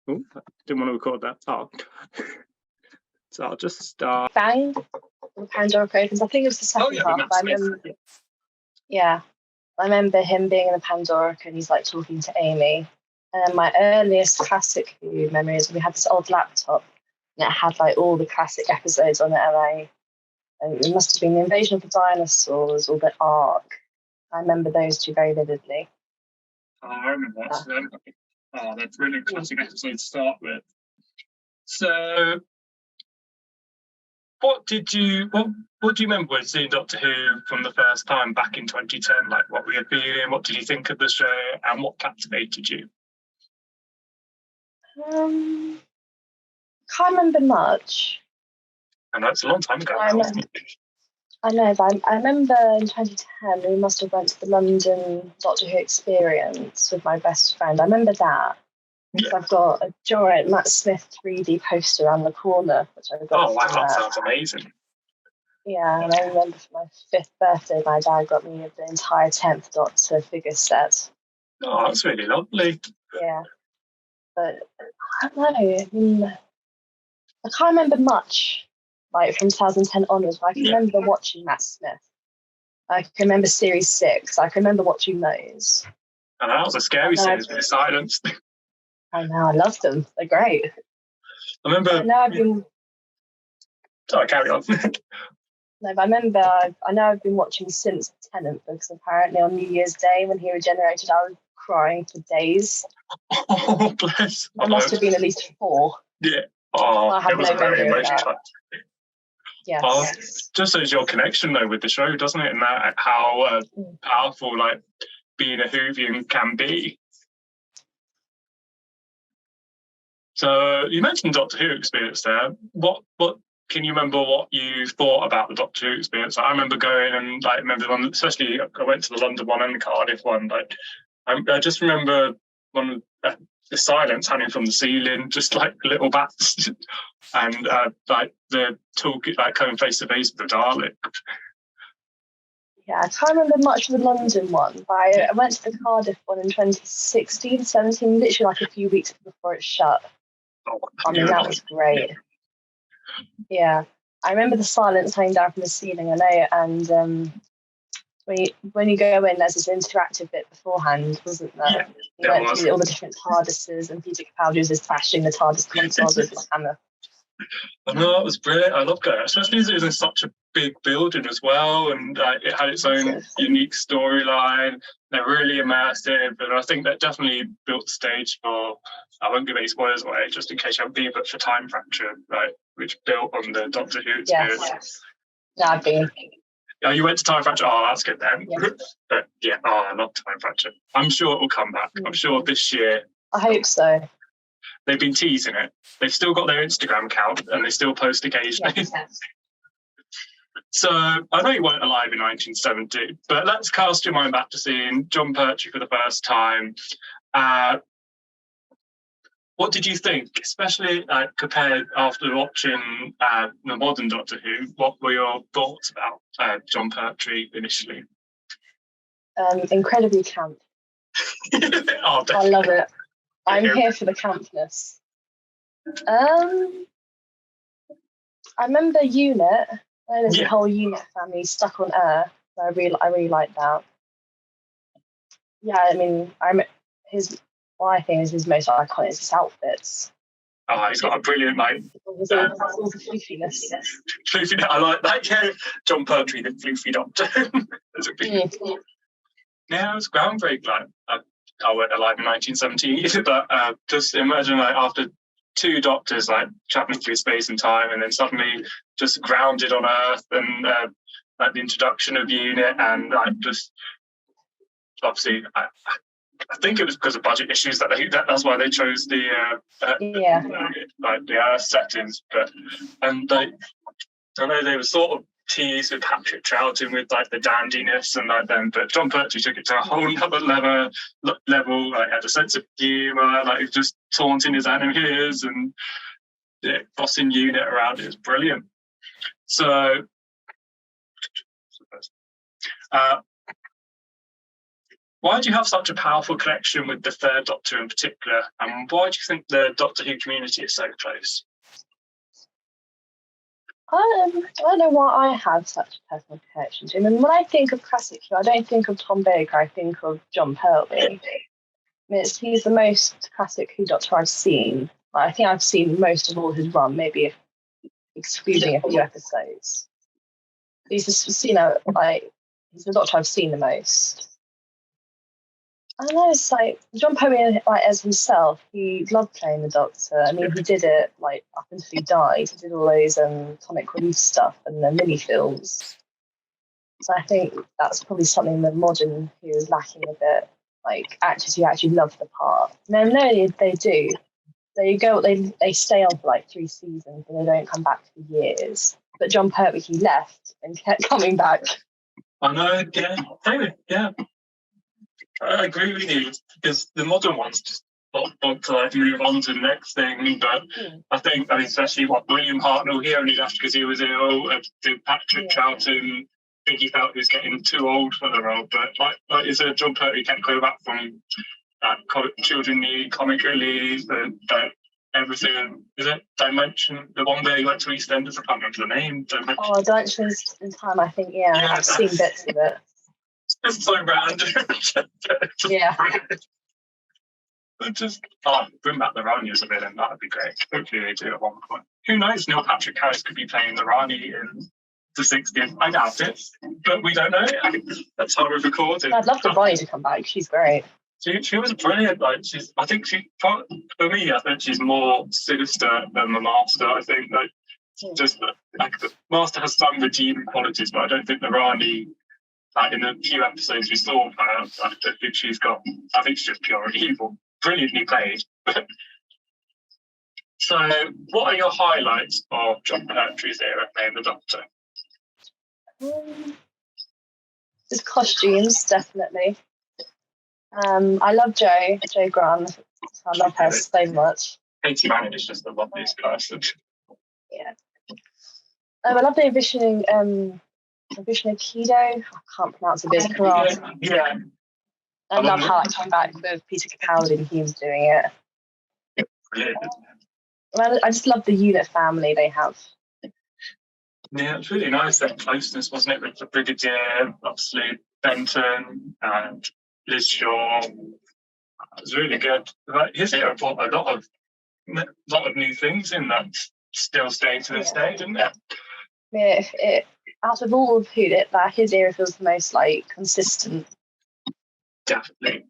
Oh, didn't want to record that. Oh. So I'll just start. Bang, the Pandora opens. I think it was the second half. I remember him being in the Pandora and he's like talking to Amy. And my earliest classic Who memories, we had this old laptop and it had like all the classic episodes on it. And it must have been the Invasion of the Dinosaurs or the Ark. I remember those two very vividly. Oh, I remember watching them. Oh, they're brilliant classic episodes to start with. So, what do you remember when seeing Doctor Who from the first time back in 2010? Like, what were you feeling? What did you think of the show? And what captivated you? Can't remember much. I know it's a long time ago. I know, but I remember in 2010 we must have went to the London Doctor Who experience with my best friend. I remember that. Yeah. I've got a giant Matt Smith 3D poster around the corner, which I got. Oh, wow, that sounds amazing. Yeah, and I remember for my 5th birthday, my dad got me the entire 10th Doctor figure set. Oh, that's really lovely. Yeah, but I don't know. I mean, I can't remember much, like from 2010 onwards. But I can remember watching Matt Smith. I can remember Series 6. I can remember watching those. And that was a scary series with the silence. I know, I love them. They're great. I remember. Sorry, carry on. No, but I know I've been watching since Tennant because apparently on New Year's Day when he regenerated, I was crying for days. Oh, bless. I must have been at least 4. Yeah. Oh, I have it was no very emotional. Yes. Oh, just shows your connection though with the show, doesn't it? And that how powerful like being a Whovian can be. So you mentioned Doctor Who experience there. What can you remember what you thought about the Doctor Who experience? I remember going and especially I went to the London one and the Cardiff one. Like I just remember the silence hanging from the ceiling, just like little bats, and like the talk, like coming face to face with the Dalek. Yeah, I can't remember much of the London one, but I went to the Cardiff one in 2016, 17, literally like a few weeks before it shut. Oh, I mean, that was great. Yeah, I remember the silence hanging down from the ceiling, I know, and when you go in, there's this interactive bit beforehand, wasn't there? You went through all the different TARDISes, and Peter Capaldi was just bashing the TARDIS consoles with his hammer. I know, it was brilliant. I loved it, especially as it was in such a big building as well, and it had its own unique storyline. They're really immersive, and I think that definitely built the stage for, I won't give any spoilers away, just in case you haven't been, but for Time Fracture, right, which built on the Doctor Who experience. Yes. No, I've been. Oh, you went to Time Fracture? Oh, that's good then. Yeah. But yeah, I love Time Fracture. I'm sure it will come back. I'm sure this year. I hope so. They've been teasing it. They've still got their Instagram account and they still post occasionally. Yes. So I know you weren't alive in 1970, but let's cast your mind back to seeing John Pertwee for the first time. What did you think, especially compared after watching the modern Doctor Who? What were your thoughts about John Pertwee initially? Incredibly camp. Oh, I love it. I'm here for the campness. I remember Unit. There's the whole Unit family stuck on Earth. So I really like that. Yeah, I mean, what I think is his most iconic is his outfits. Oh, he's got a brilliant all the floofiness. Floofy, I like that. Yeah, John Pertwee, the floofy Doctor. Yeah, it was groundbreaking. Like, I weren't alive in 1917 either, but just imagine after 2 Doctors traveling through space and time, and then suddenly just grounded on Earth, and the introduction of Unit, and just obviously I think it was because of budget issues that's why they chose the Earth settings, but I know they were sort of teased with Patrick Troughton with the dandiness and them, but John Pertwee took it to a whole other level. Had a sense of humour, just taunting his enemies and bossing Unit around. It was brilliant. So Why do you have such a powerful connection with the Third Doctor in particular, and why do you think the Doctor Who community is so close? I don't know why I have such a personal connection to him. And when I think of classic Who, I don't think of Tom Baker, I think of John Pertwee. He's the most classic Who Doctor I've seen. I think I've seen most of all his run, maybe excluding a few episodes. He's just, he's the Doctor I've seen the most. I don't know, it's like John Pertwee, as himself, he loved playing the Doctor. I mean, he did it up until he died. He did all those comic relief stuff and the mini films. So I think that's probably something that modern Who is lacking a bit. Actors who actually love the part. No, they do. They stay on for 3 seasons and they don't come back for years. But John Pertwee, he left and kept coming back. I know, yeah, David, yeah. I agree with you, because the modern ones just want to move on to the next thing. But I think, especially William Hartnell, he only left because he was ill. Patrick Troughton, I think he felt he was getting too old for the role. But is John Pertwee kept going back from children need comic relief and everything. Is it Dimension? The one where he went to EastEnders? I can't remember the name. Dimension in Time. I think. Yeah, I've seen bits of it. It's so random. Yeah. Just bring back the Ranias a bit, and that would be great. Hopefully they do at one point. Who knows? Neil Patrick Harris could be playing the Rani in the 60th. I doubt it, but we don't know. That's how we've recorded. I'd love the Rani to come back. She's great. She was brilliant. For me, I think she's more sinister than the Master. I think the Master has some redeeming qualities, but I don't think the Rani. In the few episodes we saw of her, I don't think she's got. I think she's just pure evil. Brilliantly played. So, what are your highlights of John Pertwee's era playing the Doctor? His costumes, definitely. I love Jo Grant. I love her so much. Katy Manning is just the loveliest person. Yeah. I love the envisioning. Kido, I can't pronounce it, but it's karate. Yeah. I love how it came back with Peter Capaldi and Humes doing it. Brilliant. I just love the unit family they have. Yeah, it's really nice, that closeness, wasn't it, with the Brigadier, obviously Benton and Liz Shaw. It was really good. His era brought a lot of new things in that still stay to this day, didn't it? Yeah, out of all of Who, his era feels the most consistent. Definitely.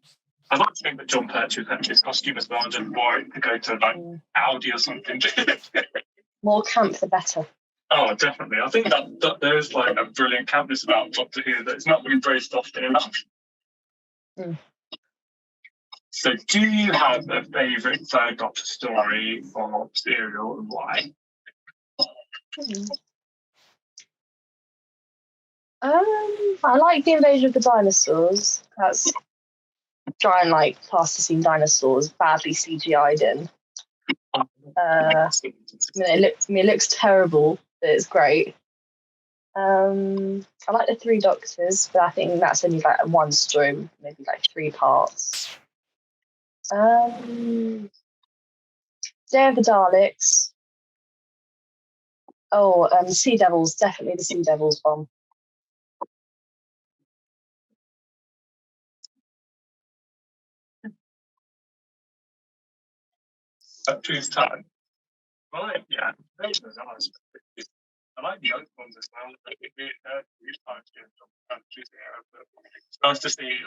I'd like to think that John Pertwee kept his costume as well and just wore it to go to Audi or something. More camp, the better. Oh, definitely. I think that there's a brilliant campness about Doctor Who that's not been embraced often enough. So, do you have a favourite Third Doctor story or serial, and why? I like the invasion of the dinosaurs. That's trying plasticine dinosaurs, badly CGI'd in. It looks terrible, but it's great. I like the Three Doctors, but I think that's only one story, maybe 3 parts. Day of the Daleks. Sea Devils, definitely the Sea Devils one. Choose time. Right, yeah. Those are nice. I like the other ones as well. It's nice to see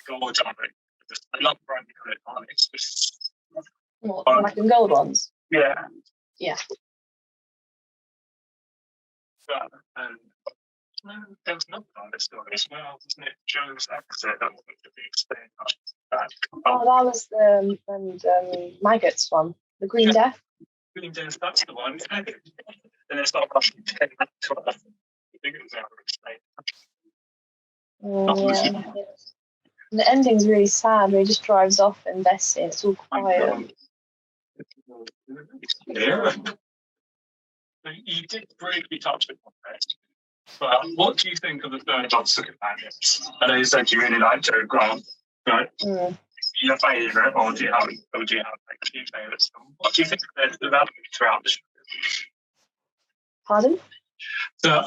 gold Dalek. I love brightly coloured Daleks. What, black and gold ones? Yeah. Yeah. But there was another Dalek story as well, wasn't it? Joe's exit. That was the big thing. That was the maggots one, the Green Death. Green Death, that's the one. And it's not rushing to get back to it. I think it was ever explained. Yeah. The ending's really sad where he just drives off and Bessie, it's all quiet. Yeah. You did briefly touch upon this, but what do you think of the Third Doctor companions? I know you said you really like Jo Grant. Right. Mm. Your favourite, or do you have like a few favourites? What do you think of the development throughout the show? Pardon? So,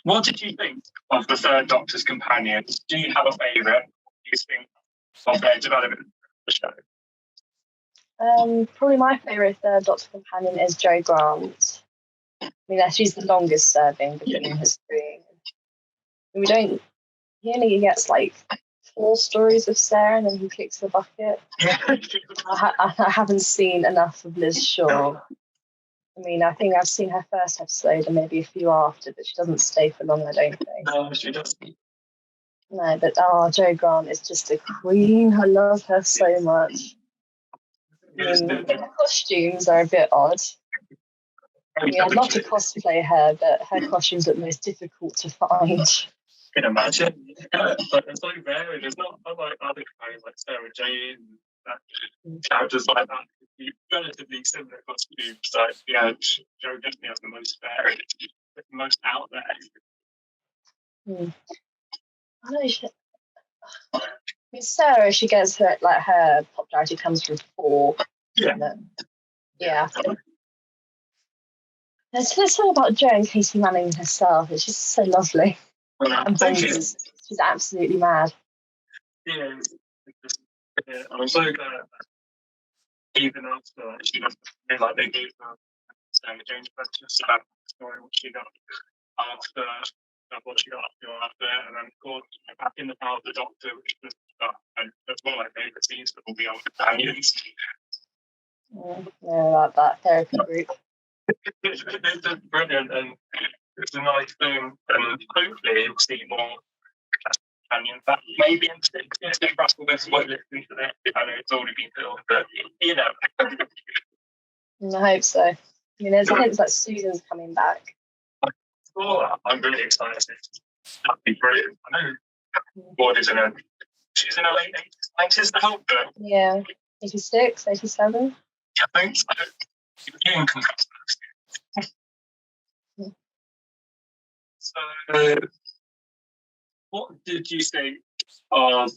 what did you think of the Third Doctor's companions? Do you have a favourite? What do you think of their development throughout the show? Probably my favourite Third Doctor companion is Jo Grant. I mean, she's the longest serving between his three. We don't. He only gets like 4 stories of Sarah, and then he kicks the bucket. I haven't seen enough of Liz Shaw. I mean, I think I've seen her first episode and maybe a few after, but she doesn't stay for long, I don't think. No, she doesn't. No, but Jo Grant is just a queen. I love her so much. I mean, her costumes are a bit odd. I mean, I'd love to cosplay her, but her costumes are the most difficult to find. Can imagine. But it's so varied. It's not unlike other companions like Sarah Jane and characters like that. Relatively similar costumes. So yeah, Jo definitely has the most varied, the most out there. I know I mean, Sarah, she gets her popularity comes from 4. Yeah. There's something about Jo and Katy Manning herself. It's just so lovely. And bonkers. She's absolutely mad. Yeah. I'm so glad that even after she doesn't feel like they gave her Sarah Jane's just about the story what she got after what she got up to after, and then of course back in the power of the Doctor, which was and that's one of my favourite scenes that will be on companions. Like that therapy group. It's brilliant, and it's a nice thing, and hopefully you'll see more companions. But maybe in 6 years, if Russell Wilson won't listen to this, I know it's already been filmed, but you know. I hope so. I mean, there's hints that Susan's coming back. I'm really excited. That'd be brilliant. I know Ward is she's in her late 80s now, but yeah, 86, 87. I think so. Getting concussed. So, what did you think of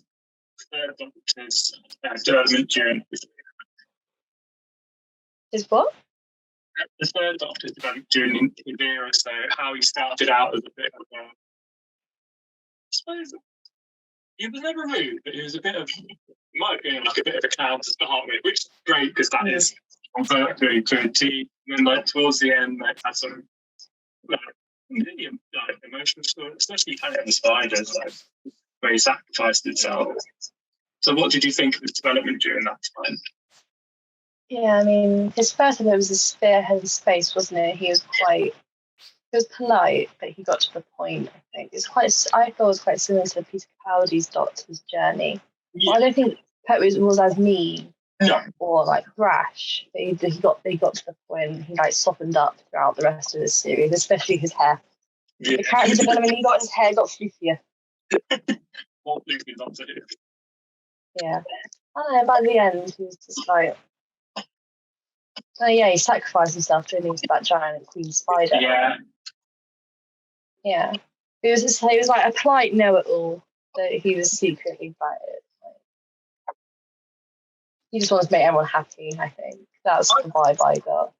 Third Doctor's development during this? Is what? The Third Doctor's development during the era, so how he started out as a bit of a, I suppose, he was never rude, but he was a bit of, in my opinion, like a bit of a clown to start with, which is great because that is on Pertwee to a T. And then, like, towards the end, like, that sort of, really emotional story, especially kind of the spiders, like, where he sacrificed himself. So, what did you think of his development during that time? Yeah, I mean, his first episode was a spearhead of space, wasn't it? He was polite, but he got to the point, I think. I thought it was quite similar to Peter Capaldi's Doctor's journey. Yeah. Well, I don't think Pertwee was as mean or like brash, but he got to the point, he like softened up throughout the rest of the series, especially his hair. Yeah. The character development, his hair got floofier. More floofy Doctor Who. Yeah. I don't know, by the end, he was just like, oh yeah, he sacrificed himself turning into that giant queen spider. Yeah. Yeah. He was like a polite know-it-all, but he was secretly bad. He just wanted to make everyone happy, I think. That was the vibe I got.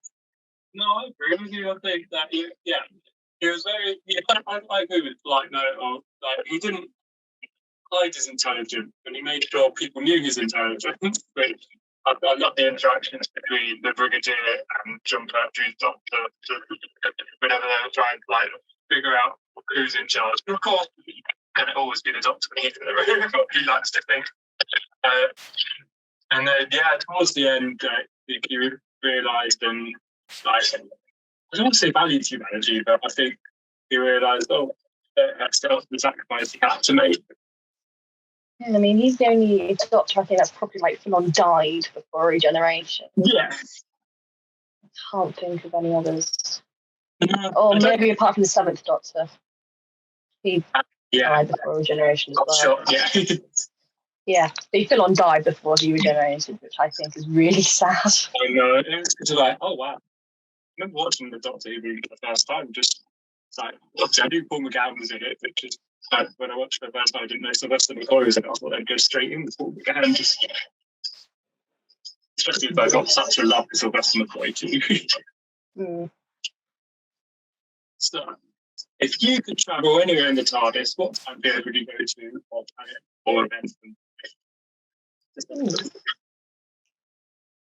No, I agree with you. I think that, he was very, I agree with polite know-it-all. Like, he didn't hide his intelligence, but he made sure people knew his intelligence, which I love the interactions between the Brigadier and John Pertwee's Doctor whenever they were trying to like figure out who's in charge. But of course, can it always be the Doctor when he's in the room? He likes to think. And then, towards the end, he realised and like I don't want to say valued humanity, but I think he realised, that's the sacrifice he had to make. I mean, he's the only Doctor I think that's probably like full on died before regeneration. Yeah. I can't think of any others. Or maybe apart from the 7th Doctor. He died before regeneration as well. Sure, yeah, but he full on died before he regenerated, which I think is really sad. I know. It's like, oh wow. I remember watching the Doctor Who for the first time, just like, obviously I knew Paul McGowan was in it, but just when I watched the first time, I didn't know Sylvester McCoy was in it. I thought they'd go straight in before we began. Just, especially if I got such a love for Sylvester McCoy too. So, if you could travel anywhere in the TARDIS, what time period would you go to, or planet, or event?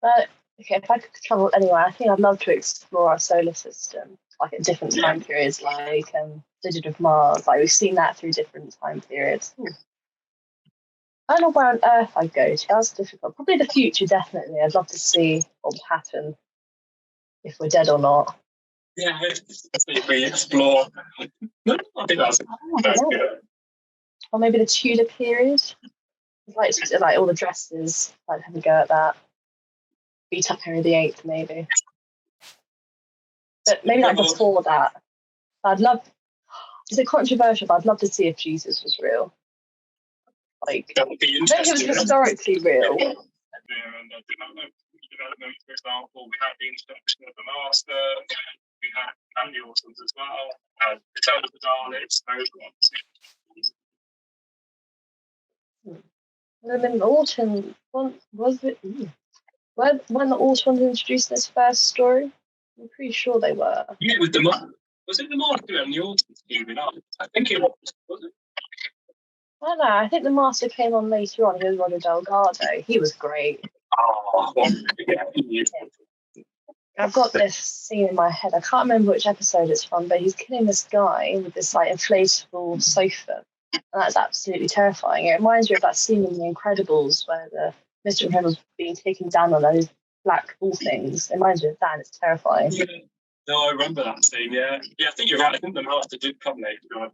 But okay, if I could travel anywhere, I think I'd love to explore our solar system, like at different time periods, like Digit of Mars. Like we've seen that through different time periods. I don't know where on Earth I'd go to. That's difficult. Probably the future, definitely. I'd love to see what would happen if we're dead or not. Yeah, if we explore. I think that's good. Or maybe the Tudor period. Like all the dresses. I'd have a go at that. Beat up Henry VIII, maybe. But maybe like before that. I'd love. Is it controversial? But I'd love to see if Jesus was real. Like, that would be I think it was historically real. Yeah, and development, for example, we had the introduction of the Master, we had the Autons as well, Return of the Daleks, those ones. And then the Autumn, was it? When the Autons introduced this first story? I'm pretty sure they were. Yeah, with was it the Master and the Autons teaming up? I think it was it? I don't know. I think the Master came on later on. He was Roger Delgado. He was great. Oh, yeah. I've got this scene in my head. I can't remember which episode it's from, but he's killing this guy with this like inflatable sofa, and that's absolutely terrifying. It reminds me of that scene in The Incredibles where the Mr. Incredible's being taken down on those black ball things. It reminds me of that, and it's terrifying. Yeah. No, I remember that scene. Yeah, I think you're right. I think the Master did come later,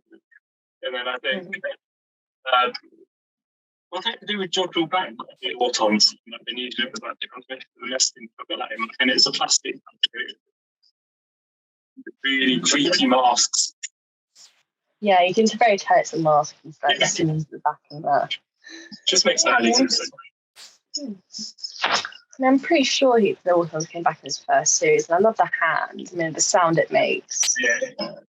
and then I think. What's that to do with Jodrell Bank? The Autons. They needed it with that transmission of the nesting, and it's a plastic. Really creepy masks. Yeah, you can very tell it's a mask. It's like seams at the back and that. Just makes that easy. And I'm pretty sure the Autons came back in his first series, and I love the hand. I mean, the sound it makes. Yeah.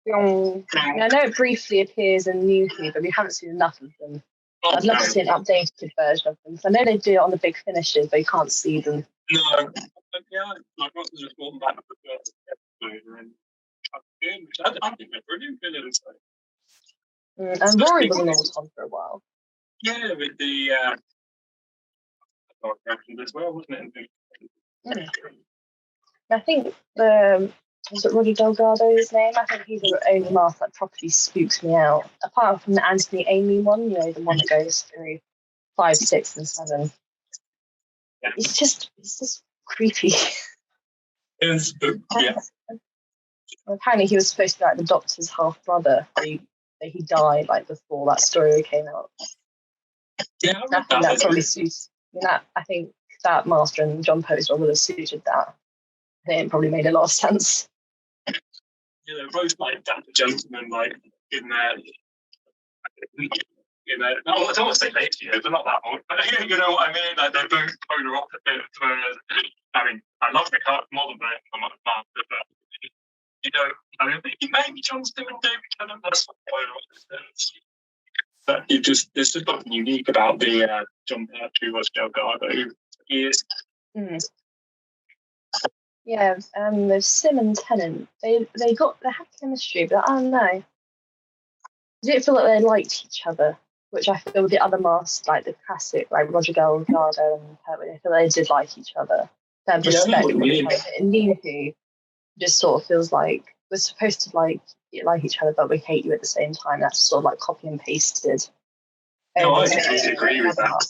And I know it briefly appears in New Who, but we haven't seen enough of them. I'd love to see an updated version of them. So I know they do it on the big finishes, but you can't see them. No. Yeah, like Ross has just gone back to the first episode, and I think they're brilliant villains. And Rory was an Auton for a while. Yeah, with the as well, wasn't it? I think was it Roger Delgado's name? I think he's the only mask that properly spooks me out. Apart from the Anthony Amy one, the one that goes through 5, 6, and 7. Yeah. It's just creepy. Apparently he was supposed to be like the Doctor's half brother. He died like before that story came out. Yeah, I think that probably suits. I think that Master and John Pertwee would have suited that. I think it probably made a lot of sense. Yeah, they're both like dapper gentlemen, like in their. I don't want to say late years, they're not that old, but you know what I mean? Like they're both polar opposites. I mean, I love the car more than the Master, but you know, I mean, maybe John's doing David Tennant, that's not polar opposites. But there's just something unique about the John Pertwee was Delgado. He is. Yeah, with Sim and Tennant, they had chemistry, but I don't know. I didn't feel like they liked each other, which I feel with the other masks, like the classic, like Roger Delgado and Pertwee, I feel they did like each other. They had respect for each other. In New Who, just sort of feels like we're supposed to like each other, but we hate you at the same time. That's sort of like copy and pasted. No, I completely agree with that.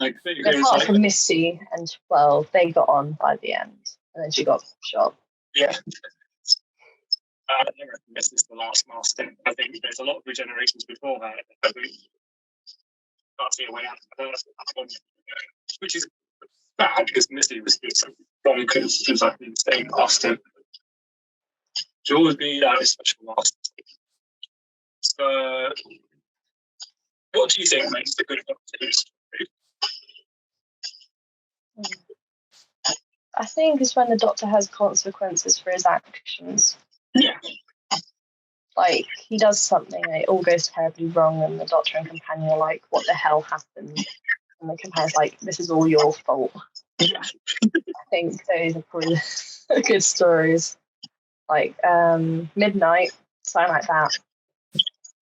Apart from Missy and 12, they got on by the end, and then she got shot. Yeah. I reckon this is the last Master. I think there's a lot of regenerations before that. I think can't see a way out of that one, which is bad because Missy was just bonkers. She was like an insane Master. She'll always be a special Master. So, what do you think makes the good Doctor? I think it's when the Doctor has consequences for his actions. Yeah. like he does something and it all goes terribly wrong, and the Doctor and companion are like, "What the hell happened?" And the companion's like, "This is all your fault." Yeah. I think those are probably good stories. Like Midnight, something like that,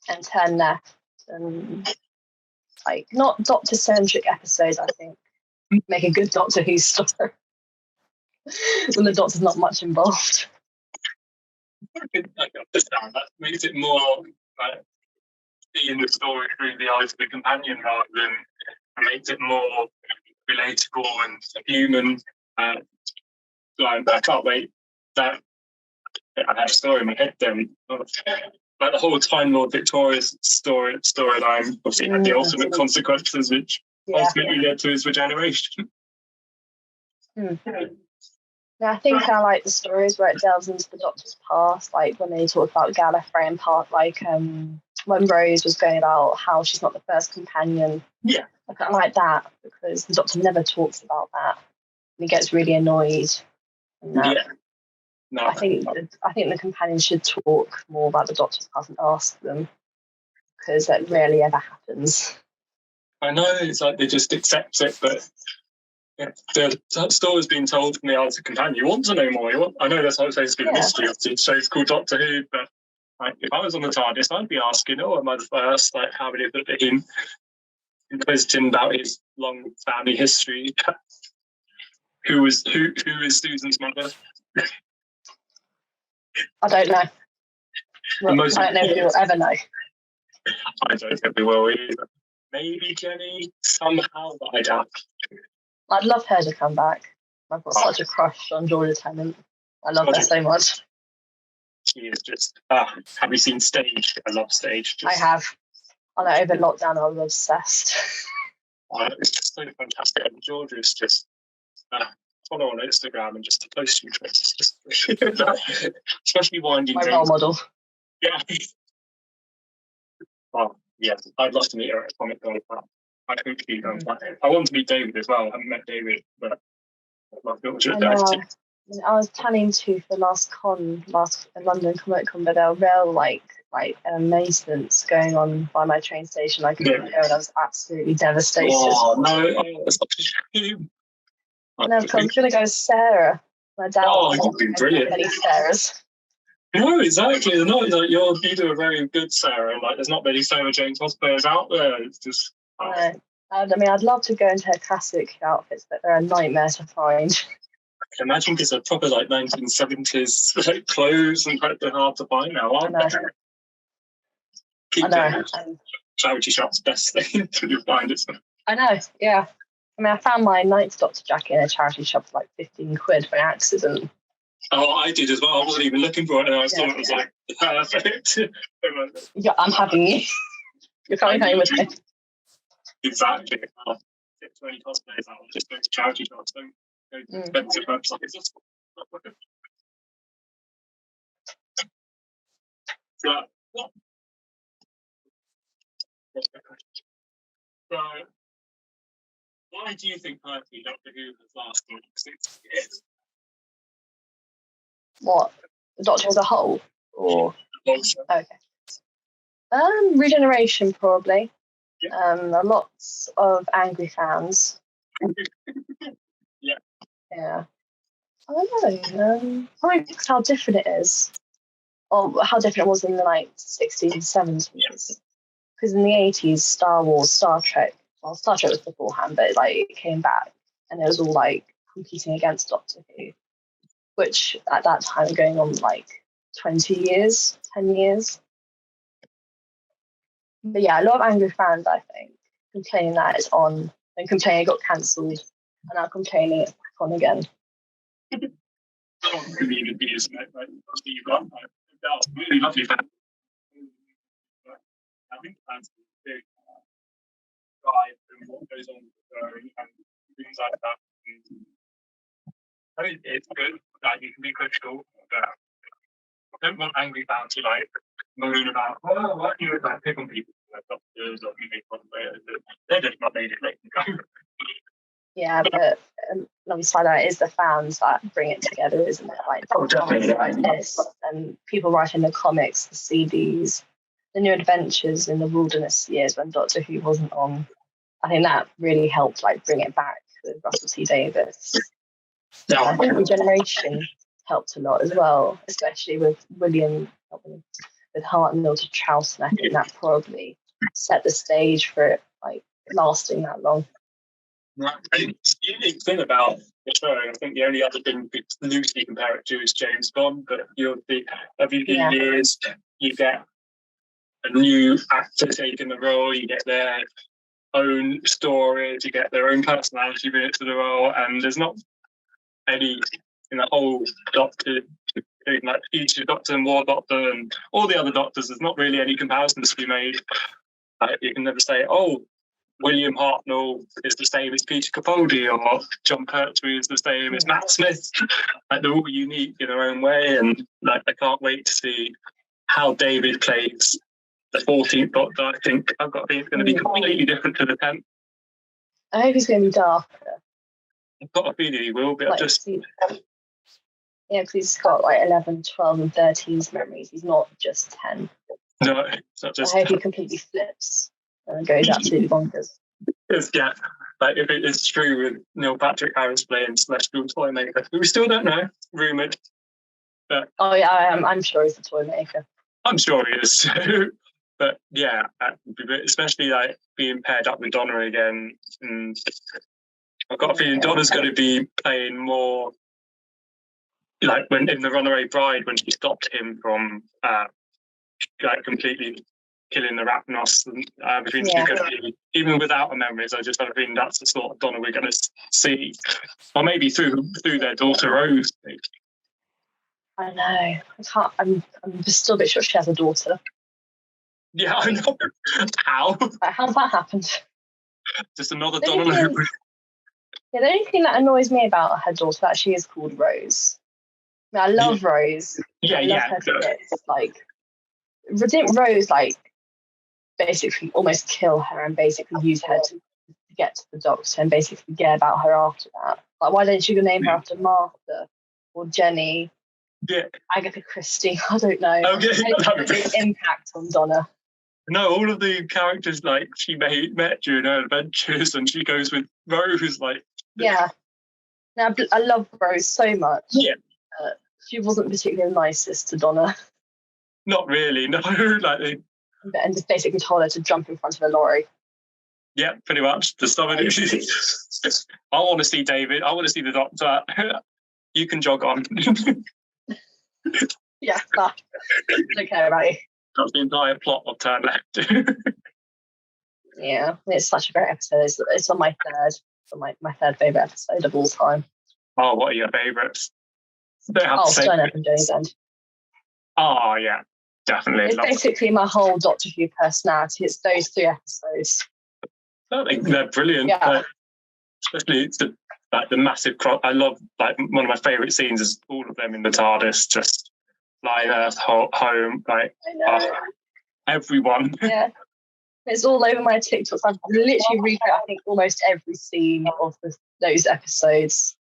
and Turn Left, and like not Doctor-centric episodes. I think make a good Doctor Who story when the Doctor's not much involved. I can understand that. Makes it more like seeing the story through the eyes of the companion rather than makes it more relatable and human. So I can't wait. That I had a story in my head then. Like the whole Time Lord Victoria's storyline obviously had the ultimate consequences, which ultimately led to his regeneration. Yeah, I think I like the stories where it delves into the Doctor's past, like when they talk about Gallifrey and part, like when Rose was going about how she's not the first companion. Yeah, I like that because the Doctor never talks about that, and he gets really annoyed. Yeah, no, I think the companions should talk more about the Doctor's past and ask them, because that rarely ever happens. I know it's like they just accept it, but the story's been told from the eyes of companion. You want to know more. I know that's how it's supposed to be a mystery. It's so it's called Doctor Who, but like, if I was on the TARDIS, I'd be asking, "Oh, am I the first? Like, how many put him?" Inquisitive about his long family history. Who is Susan's mother? I don't know. Well, I don't know if you'll ever know. I don't think we will either. Maybe Jenny somehow, but I doubt. I'd love her to come back. I've got such a crush on Georgia Tennant. I love her so much. She is just. Have you seen Stage? I love Stage. I have. I know over lockdown I was obsessed. It's just so fantastic. And Georgia is just follow on Instagram and just post you tricks. Especially winding my role model. Yeah. Well, yes, I'd love to meet her at a Comic Con. I hope she comes back. I want to meet David as well. I haven't met David, but I'd love to. I was planning to for last London Comic Con, but there were real like maintenance going on by my train station. I couldn't go, and I was absolutely devastated. Oh no, that's such a shame. And I was going to go with Sarah. My dad. Oh, you've been brilliant. Many Sarahs. No, exactly. They're not like you do a very good Sarah. Like there's not many Sarah Jane cosplayers out there. It's just. I mean, I'd love to go into her classic outfits, but they're a nightmare to find. I can imagine because they're proper like 1970s like clothes and like they're hard to find now, aren't they? I know. Charity shop's best thing to find it. I know, yeah. I mean, I found my Ninth Doctor jacket in a charity shop for like 15 quid by accident. Oh, I did as well. I wasn't even looking for it, and I saw it was like perfect. Yeah, I'm having you. You're coming home with me. Exactly. 20 cosplays out, just go to charity shops. Don't go to expensive websites. That's not worth it. So, why do you think personally Doctor Who has lasted 60 years? What? The Doctor as a whole? Or okay. Regeneration probably. Yeah. Lots of angry fans. Yeah. I don't know. I think how different it is. Or how different it was in the like 60s and 70s. Yes. Because in the 80s, Star Wars, Star Trek was beforehand, but like it came back and it was all like competing against Doctor Who, which at that time going on like 20 years, 10 years. But yeah, a lot of angry fans, I think, complaining that it's on and complaining it got cancelled and now complaining it's back on again. Community, isn't it? Like, you've got really lovely fans. I think fans do drive and what goes on with the show and things like that. I mean, it's good that you can be critical, but I don't want angry fans to like moan about, oh, what you like pick on people like doctors or you make fun of it. They're just not made it. They can go. Yeah, but alongside that is the fans that bring it together, isn't it? Like, Definitely. like this, and people writing the comics, the CDs, the new adventures in the wilderness years when Doctor Who wasn't on. I think that really helped, like, bring it back with Russell T Davies. Yeah. I think Regeneration helped a lot as well, especially with William, with Hartnell to Troughton. I think that probably set the stage for it, like, lasting that long. Right. The unique thing about the show, I think the only other thing we could loosely compare it to is James Bond, but every few years you get a new actor taking the role, you get their own stories, you get their own personality bring it to the role, and there's not any in the whole Doctor, like Future Doctor and War Doctor and all the other Doctors, there's not really any comparisons to be made. You can never say, oh, William Hartnell is the same as Peter Capaldi, or John Pertwee is the same as Matt Smith. Like, they're all unique in their own way, and like I can't wait to see how David plays the 14th Doctor. I think I've got a feeling it's going to be completely different to the 10th. I hope he's going to be darker. I've got a feeling he will be. Like, because he's got like 11, 12, and 13's memories. He's not just 10. No, it's not just. I hope he completely flips and goes absolutely bonkers. Yeah, like if it is true with Neil Patrick Harris playing Celestial Toymaker, we still don't know, rumoured. But oh yeah, I'm sure he's a Toymaker. I'm sure he is too. But yeah, especially like being paired up with Donna again, and I've got a feeling Donna's going to be playing more like when in the Runaway Bride, when she stopped him from like completely killing the Rapnos, and I have a feeling she's going to be, even without her memories, I just have a feeling that's the sort of Donna we're going to see, or maybe through their daughter Rose. I know. I can't. I'm just still a bit sure she has a daughter. Yeah, I know. How? How's that happened? Just another Donna. The only thing that annoys me about her daughter that she is called Rose. I mean, I love Rose. Yeah, I love her to bits. Like, didn't Rose like basically almost kill her and basically use her to get to the Doctor and basically forget about her after that? Like, why don't you name her after Martha or Jenny? Yeah. Agatha Christie. I don't know. Okay. Big impact on Donna. No, all of the characters like she met during her adventures, and she goes with Rose. Like, yeah. Now I love Rose so much. Yeah. She wasn't particularly the nicest to Donna. Not really. No, like and just basically told her to jump in front of a lorry. Yeah, pretty much. Just I want to see David. I want to see the Doctor. You can jog on. Yeah, I don't care about you. That's the entire plot of Turn Left. Yeah, it's such a great episode. It's on my third favourite episode of all time. Oh, what are your favourites? Stone Up and Journey's End. Oh, yeah, definitely. It's basically my whole Doctor Who personality. It's those 3 episodes. I think they're brilliant. Yeah. Like, especially it's the massive cross. I love, like, one of my favourite scenes is all of them in the TARDIS, just flying Earth home. Like, I know. Everyone. Yeah. It's all over my TikToks. I've literally replayed, I think, almost every scene of those episodes.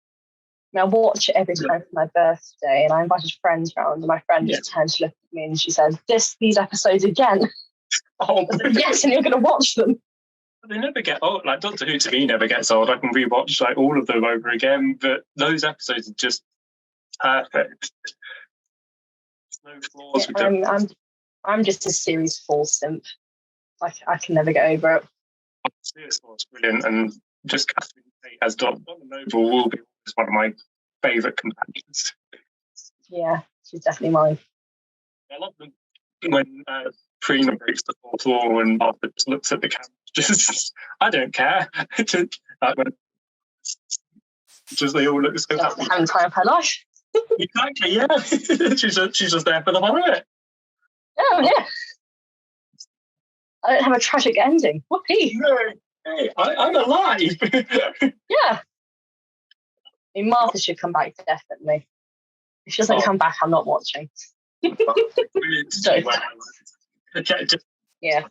And I watch it every time for my birthday, and I invited friends round, and my friend just turned to look at me and she said, these episodes again. Oh, I said, yes, and you're going to watch them. They never get old. Like, Doctor Who to me never gets old. I can rewatch like all of them over again, but those episodes are just perfect. There's no flaws with them. I'm just a Series 4 simp. I can never get over it. Series 4 is brilliant, and just Kathryn as Donna Noble will be one of my favourite companions. Yeah, she's definitely mine. I love them when Prima breaks the fourth wall and Martha just looks at the camera. Just, I don't care. Like when just they all look so happy. Having time of her life. Exactly, yeah. she's just there for the fun of it. Oh yeah. I don't have a tragic ending. Whoopee. No, hey, I'm alive. Yeah. I mean, Martha should come back, definitely. If she doesn't come back, I'm not watching. Yeah.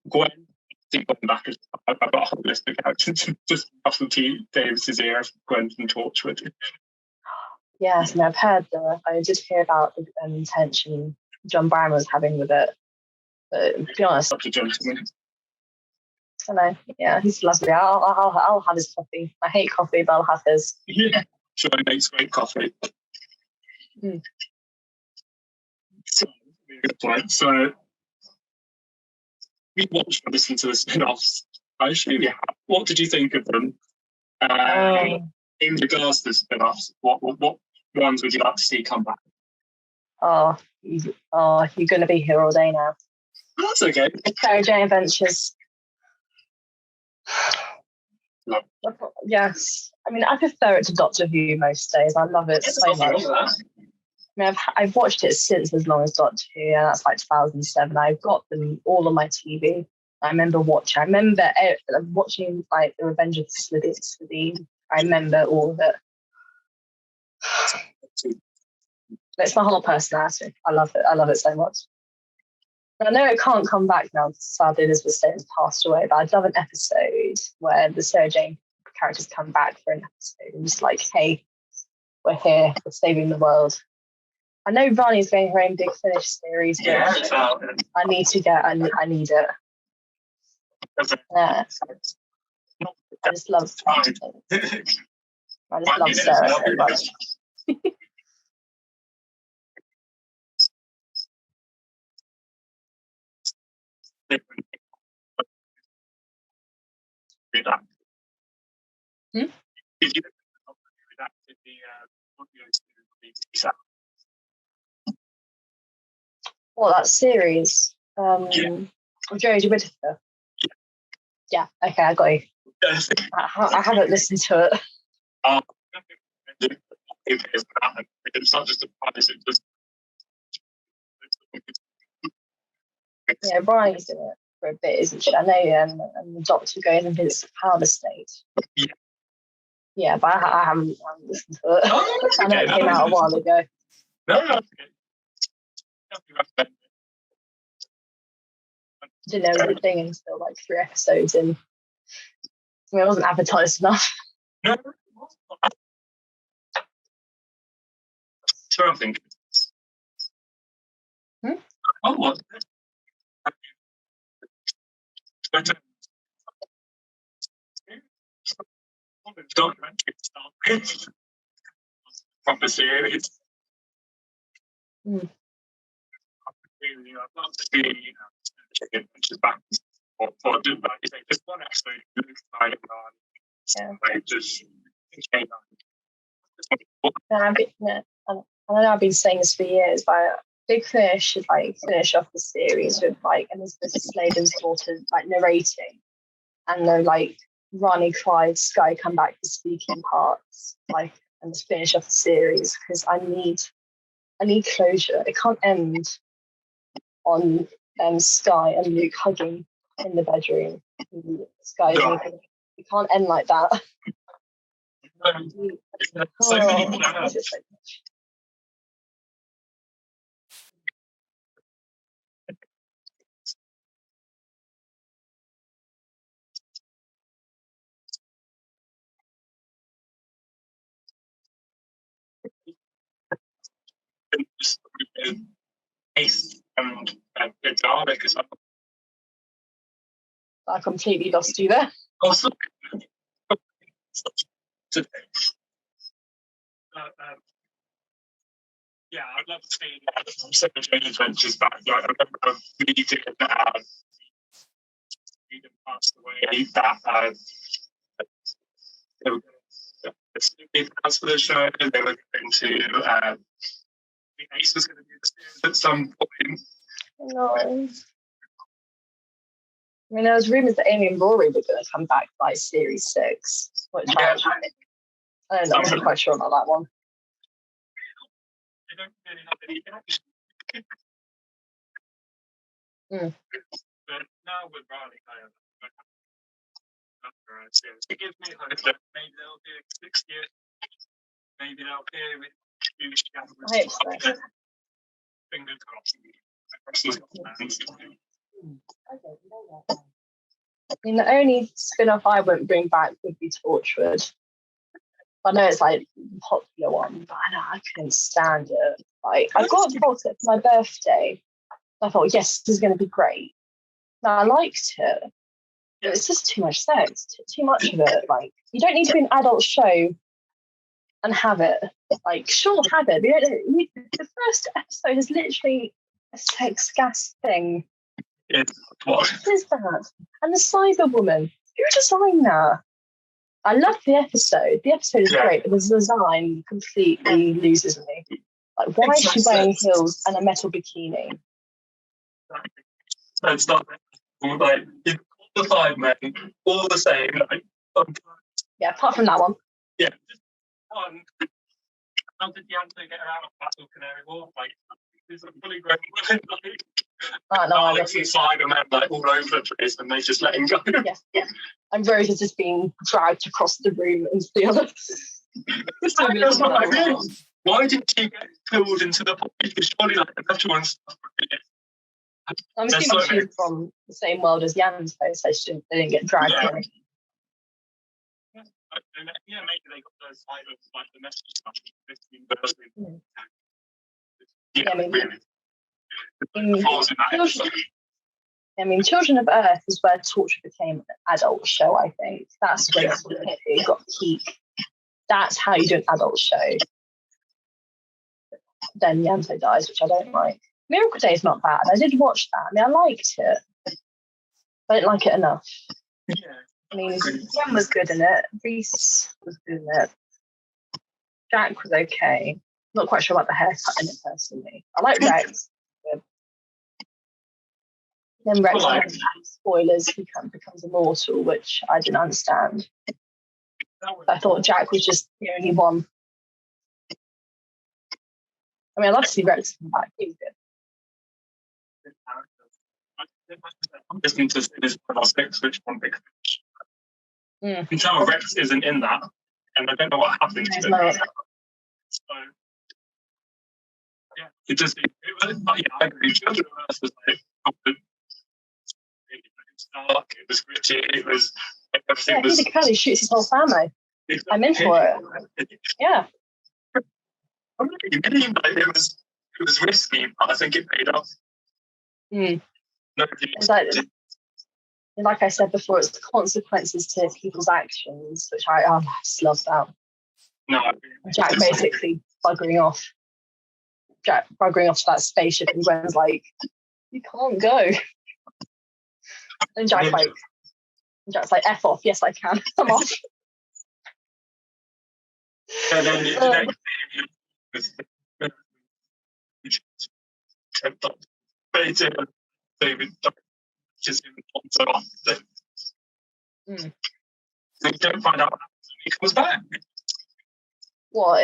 Gwen, going back, I've got a whole list of characters. Just Russell T Davis's ear, Gwen from Torchwood. Yes, and I've heard I did hear about the intention John Brown was having with it. But to be honest, Such a gentleman. I know. Yeah, he's lovely. I'll have his coffee. I hate coffee, but I'll have his. Yeah, sure, he makes great coffee. Mm. So, good point. So, we watched and listened to the spin-offs. I assume you have. What did you think of them? In regards to the spin-offs, what ones would you like to see come back? You're going to be here all day now. That's okay. Sarah Jane Adventures. No. Yes. I mean, I prefer it to Doctor Who most days. I love it so much. I mean, I've watched it since as long as Doctor Who, and that's like 2007. I've got them all on my TV. I remember watching like the Revenge of the Slitheen. I remember all of it. It's my whole personality. I love it. I love it so much. I know it can't come back now. Sadly, Elizabeth Staten's passed away. But I'd love an episode where the Sarah Jane characters come back for an episode and just like, hey, we're here, we're saving the world. I know Rani's going her own Big Finish series, but I need to get. I need it. I just love. I just love Sarah so much. Did you Well, that series, Jodie Whittaker. Yeah, okay, I got you. I haven't listened to it. It's not just a prize, it's just. Yeah, Brian's in it for a bit, isn't she? I know, and the Doctor goes and visits the Power State. Yeah, but I haven't listened to it. I know it came out a while ago. No. Didn't know it was a thing until like 3 episodes in. I mean, it wasn't advertised enough. No. So I'm thinking. Oh, what? Documentary stuff. Proper series. I'd love to see adventures back. Or like you say, just one episode. Just I know I've been saying this for years, but Big Finish should like finish off the series with like Elizabeth Sladen's daughter like narrating, and then like Rani Clyde Sky come back for speaking parts, like, and just finish off the series because I need closure. It can't end on Sky and Luke hugging in the bedroom. Sky, it can't end like that. So many more Ace and the Dalek as well. I completely lost you there. Also, yeah, I'd love to see some of Jane Adventures back. Like, I remember reading that Eden passed away. That they were going to for the show. They were going to. Ace was going to be the series at some point. No. I mean, there was rumours that Amy and Rory were going to come back by series 6, which I don't know, I'm not quite sure about that one. They don't really have any connection. But now with Riley, it gives me hope that maybe they'll do it next year. Maybe they'll do with huge cameras. I hope so. Fingers crossed. I don't know that. I mean, the only spin-off I wouldn't bring back would be Torchwood. I know it's like the popular one, but I couldn't stand it. Like, I got it for my birthday. I thought, yes, this is going to be great. No, I liked it. But it's just too much sex, too much of it. Like, you don't need to be an adult show and have it. Like, sure, have it. The first episode is literally a sex gas thing. What is that? And the Cyber Woman. Who designed that? I love the episode. The episode is great, but the design completely loses me. Like, why is she wearing heels and a metal bikini? It's not like all the 5 men, all the same. Like, yeah, apart from that one. Yeah, just one. How did Yanto get around a Battle Canary Wharf? Like, this is a fully grown woman. Like, Cybermen like all over the place, and they just let him go. Yeah. And Rose has just been dragged across the room into the other. Why didn't she get pulled into the body? Because surely, like, everyone's stuff would be. I'm assuming she's from the same world as Yanto, so they didn't get dragged in. Yeah, maybe they got those like the message stuff. Yeah, maybe. Children of Earth is where Torture became an adult show, I think. That's when it got peak. That's how you do an adult show. Then Yanto dies, which I don't like. Miracle Day is not bad. I did watch that. I mean, I liked it. I didn't like it enough. Yeah. I mean, Jen was good in it. Reese was good in it. Jack was okay. Not quite sure about the haircut in it personally. I like Rex. Then Rex, spoilers, he becomes immortal, which I didn't understand. I thought Jack was just the only one. I mean, I'd love to see Rex come back. He was good. I'm listening to this six, which one big fish. You can tell Rex isn't in that, and I don't know what happened to him. So, yeah, it was, I agree. Children of Earth was like, it was dark, it was gritty, it was like, everything was. Peter Kelly shoots his whole family. I'm in for it. Yeah. It was risky, but I think it paid off. Like I said before, it's the consequences to people's actions, which I just love that. No, Jack basically buggering off to that spaceship, and Gwen's like, "You can't go." And Jack's like, "F off, yes I can, come off." And then David just so often. You don't find out when he comes back. What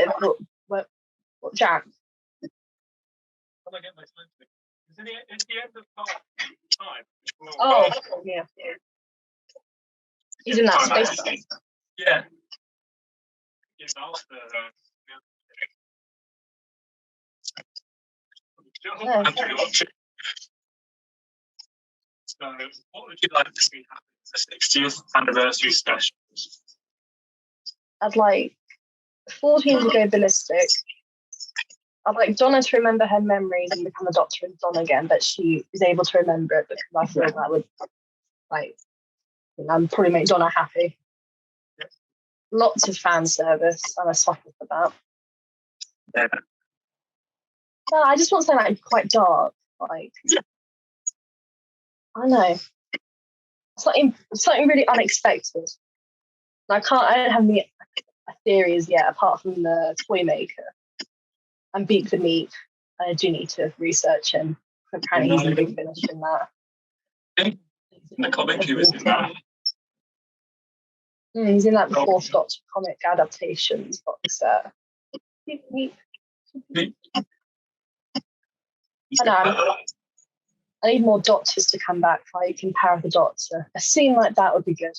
Jack? I get my it's the end of time. Oh, yeah. He's in that space. Yeah. Yes, after. So, what would you like to see happen in the 60th anniversary special? I'd like 14 to go ballistic. I'd like Donna to remember her memories and become a Doctor and Donna again, but she is able to remember it because I feel that would, probably make Donna happy. Yeah. Lots of fan service. I'm a sucker for that. Yeah. No, I just want something quite dark. I don't know. Something really unexpected. I don't have any theories yet, apart from the toy maker and Beak the Meat. I do need to research him. Apparently, he's a big finish in that. In the comic, he was in that. He's in the 4th Doctor comic adaptations box set. I need more Doctors to come back, like in Power of the Doctor. A scene like that would be good.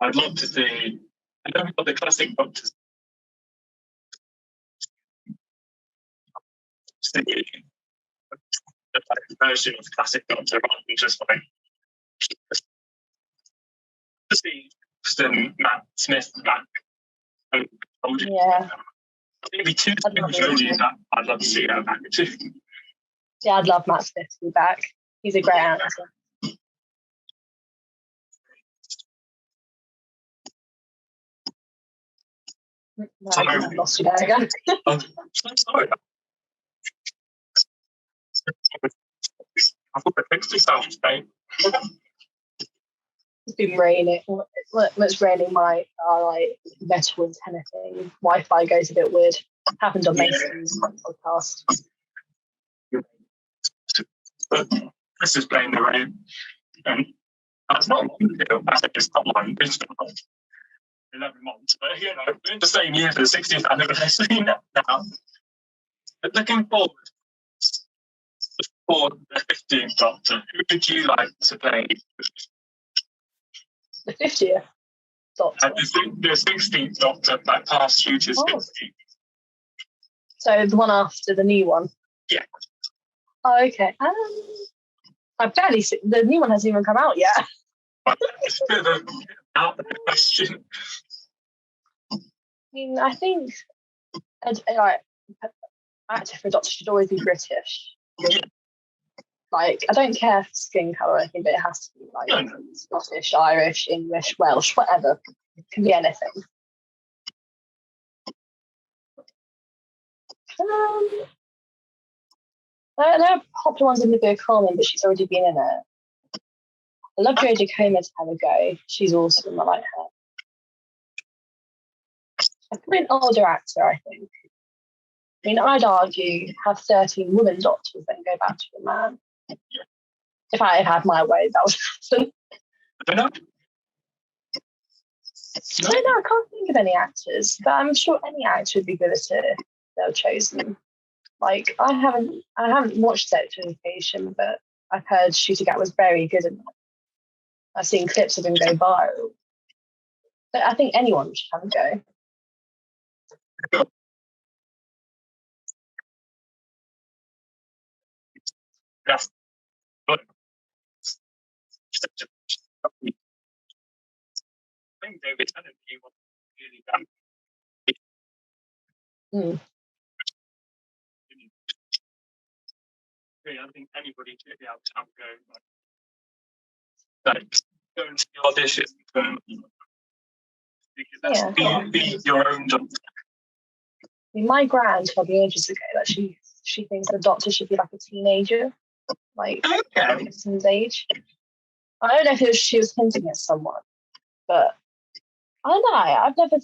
I'd love to see. I know we've got the classic Doctors. version of classic Doctor rather than just like to see Matt Smith back. And Yeah. maybe two trilogies that I'd love to see her back too. Yeah, I'd love Matt Smith to be back. He's a great actor. I lost you there again. I'm sorry. I thought it fixed itself today. It's been raining. It's raining. My like metal antenna thing. Wi-Fi goes a bit weird. Happened on Mason's podcast. But this is playing the rain, and that's not long ago. I said it's not long. It's been like 11 months, but you know, in the same year for the 60th anniversary now. But looking forward for the 15th Doctor, who would you like to play? The 50th Doctor. The 16th Doctor, like past futures 16th. So the one after the new one. Yeah. Oh, okay. I've barely seen the new one hasn't even come out yet. It's a bit of an out there question. I mean, I think actor for a Doctor should always be British. Yeah. Like, I don't care for skin colour or anything, but it has to be like Scottish, Irish, English, Welsh, whatever. It can be anything. There are popular ones in the Olivia Colman, but she's already been in it. I love Jodie Comer to have a go. She's awesome. I like her. I'm probably an older actor, I think. I mean, I'd argue have 13 women doctors, then go back to a man. If I had had my way, that would happen. I don't know. I can't think of any actors, but I'm sure any actor would be good at it if they were chosen. Like, I haven't watched Sex Education, but I've heard Shooter Gat was very good in that. I've seen clips of him go viral. But I think anyone should have a go. That's good. I think David Tennant, he was really bad. I think anybody should be able to have a go. Like, go and see auditions. Because that's be your own Doctor. I mean, my gran told me ages ago that she thinks the Doctor should be like a teenager, like his age. I don't know if she was hinting at someone, but I don't know. I've never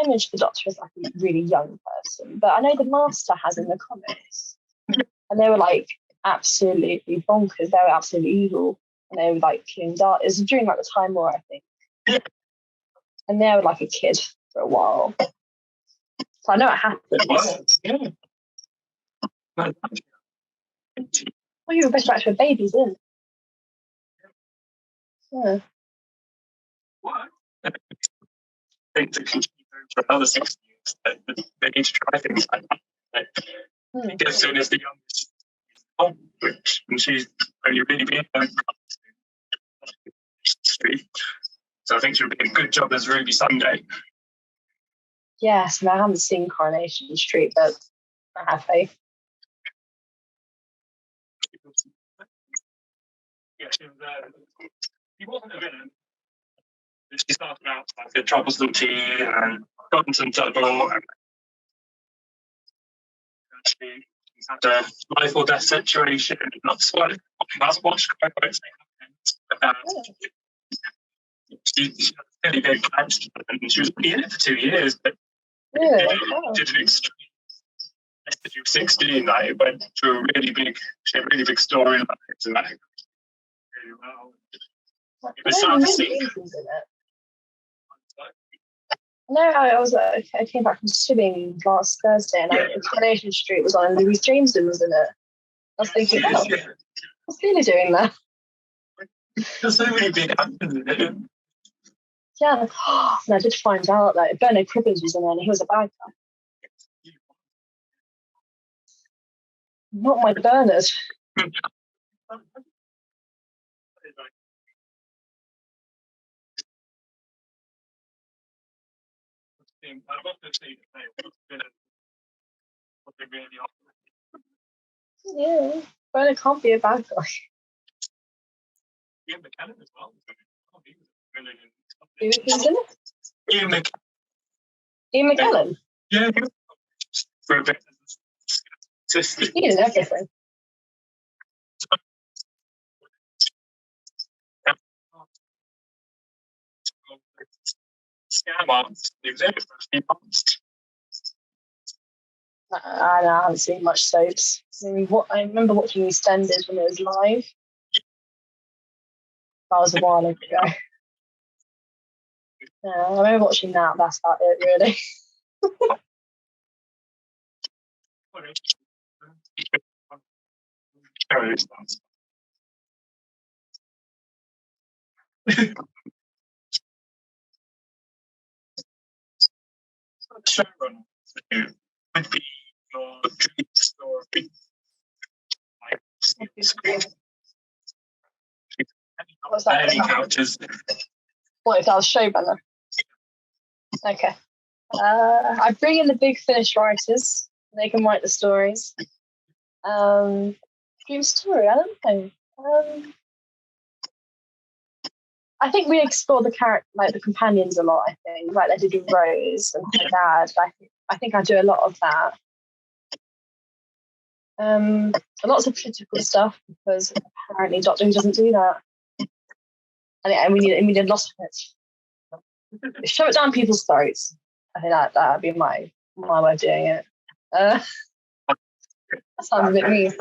imaged the Doctor as like a really young person, but I know the Master has in the comics, and they were like absolutely bonkers. They were absolutely evil, and they were like killing dark. It was during like the Time War, I think. Yeah. And they were like a kid for a while. So I know it happens. Yeah. Well, you were best back to a babies, didn't you? Yeah. What? I think to continue for another 6 years, they need to try things like that. I think as soon as the youngest which and she's only really been on Street. So I think she'll be a good job as Ruby Sunday. Yes, and I haven't seen Coronation Street, but I have faith. Yeah, he wasn't a villain. She started out like a troublesome teen and gotten some trouble. And she had a life or death situation. Not spoiled. That's what she had a really big cancer, and she was only in it for 2 years. But did an extreme. At 16, like, it went through a really big storyline, and that really well. It was sad to see. No, I came back from swimming last Thursday, and Coronation Street was on, and Louise Jameson was in it. I was thinking, what's Lena doing there? There's so many big actors in it. Yeah, and I did find out that Bernard Cribbins was in there, and he was a bad guy. Not my Bernard. I'd love to see what they really are. Yeah, but it can't be a bad guy. Ian McKellen as well. Who's in it? Ian McKellen. Ian McKellen? Yeah, for a bit. He's in everything. Scam artist. He was in it for a few months. I haven't seen much soaps. I remember watching EastEnders when it was live. That was a while ago. Yeah, I remember watching that. That's about it, really. Showrunner would be your dream story. What's that? Any characters? What if I was showrunner? Okay. I bring in the big Finnish writers. They can write the stories. Dream story, I don't know. I think we explore the character, like the companions, a lot. I think, like they did with Rose and her dad. I think I do a lot of that. Lots of political stuff because apparently Doctor Who doesn't do that, and we need lots of it. Shove it down people's throats. I think that'd be my way of doing it. That sounds a bit mean.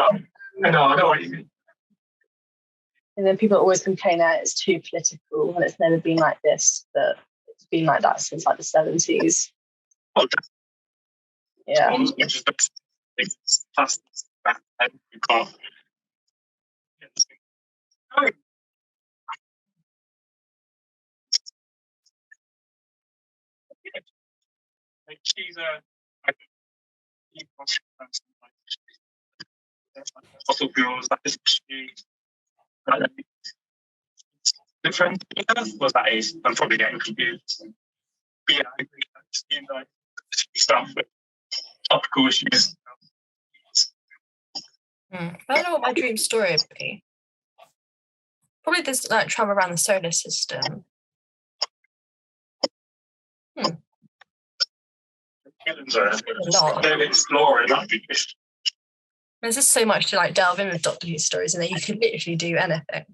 I know what you mean. And then people always complain that it's too political and it's never been like this, but it's been like that since like the 70s. Yeah. Which is the past back then we've got. Like she's a fossil fuels, that is she different. Was that is I'm probably getting confused. But yeah, I agree. I've seen like stuff with topical issues. I don't know what my dream story would be. Probably this like travel around the solar system. They're exploring that. There's just so much to like delve in with Doctor Who stories, and that you could literally do anything.